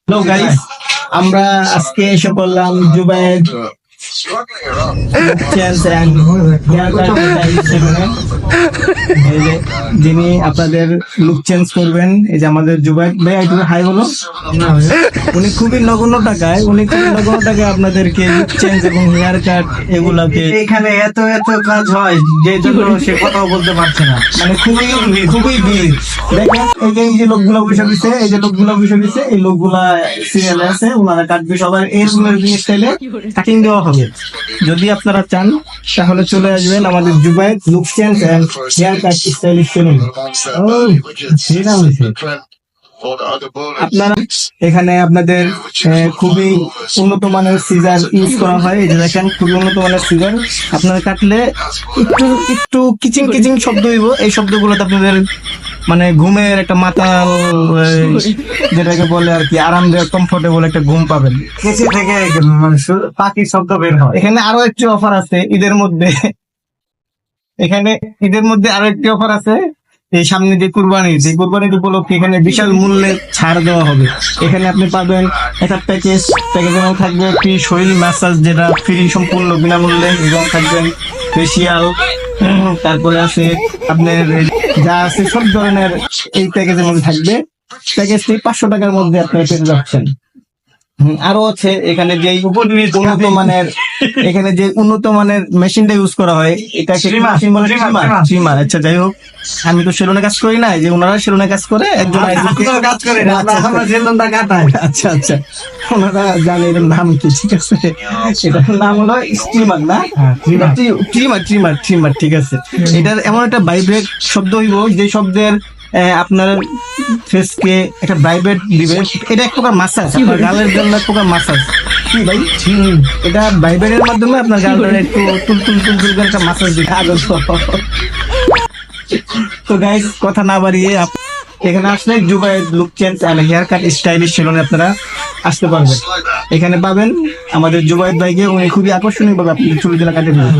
Hello guys, আমরা আজকে এসে পড়লাম Zubayer change and hair cut সেলুনে। এই যে যিনি আপনাদের লুক চেঞ্জ করবেন, এই যে আমাদের জুবায়ের ভাই, একটু হাই বলো। উনি খুবই নগণ্য টাকায় আপনাদেরকে লুক চেঞ্জ এবং হেয়ার কাট এগুলাকে, এখানে এত কাজ হয় যে জন্য সে কথাও বলতে পারছে না, মানে খুবই ভিড়। দেখেন এই যে লোকগুলো বসে দিচ্ছে, এই লোকগুলা সিরিয়ালে আছে, ওনারা কাটবে সবার এর স্টাইলে কাটিং দেওয়া হবে। যদি আপনারা চান তাহলে চলে আসবেন আমাদের Zubayer look change and hair cut stylish salon. আপনারা এখানে আপনাদের খুবই উন্নত মানের সিজার ইউজ করা হয়। এই যে দেখেন, খুবই উন্নত মানের সিজার। আপনারা কাটলে একটু কিচিং শব্দ হইব। এই শব্দগুলোতে আপনাদের মানে ঘুমের একটা মাতাল, যেটাকে বলে আর কি, আরামদায়ক কমফোর্টেবল একটা ঘুম পাবেন। কেসি থেকে মানে পাখির শব্দ বের হয়। এখানে আরো একটি অফার আছে ঈদের মধ্যে। আরো একটি অফার আছে। এই সামনে যে কুরবানির উপলক্ষে এখানে বিশাল মূল্যে ছাড় দেওয়া হবে। এখানে আপনি পাবেন একটা প্যাকেজের মধ্যে থাকবে ফ্রি শরীর ম্যাসাজ, যেটা ফ্রি সম্পূর্ণ বিনামূল্যে, এবং থাকবেন ফেসিয়াল। তারপরে আছে আপনার যা আছে সব ধরনের এই প্যাকেজের মধ্যে থাকবে। প্যাকেজটি 500 টাকার মধ্যে আপনারা পেয়ে যাচ্ছেন। আরো আছে এখানে যে উন্নত মানের মেশিনটা ইউজ করা হয়, এটাকে ট্রিমার। আচ্ছা, যাই হোক, আমি তো সেলুনে কাজ করি না, যে ওনারা সেলুনে কাজ করে, একজন কাজ করে না, আমরা সেলুনটা কাটাই। আচ্ছা, ওনারা জানে এর নাম কি, ঠিক আছে? এটার নাম হলো স্টিমার, না ট্রিমার, ঠিক আছে। এটার এমন একটা ভাইব্রেট শব্দ হইব, যে শব্দের আপনার ফেসকে একটা ভাইব্রেট দিবে। এটা এক প্রকার মাসাজ, আপনার গালের জন্য এক প্রকার মাসাজ। কি ভাই, এটা ভাইব্রেটের মাধ্যমে আপনার গালটা একটু তুল করে একটা মাসাজ দিবে। তো গাইস, কথা না বাড়িয়ে এখানে আসলে Zubayer look change and hair cut stylish সেলুনে আপনারা আসতে পারবেন। এখানে পাবেন আমাদের জুবায়ের ভাইকে, উনি খুবই আকর্ষণীয় ভাবে আপনাদের চুলগুলো কাটে দেবেন।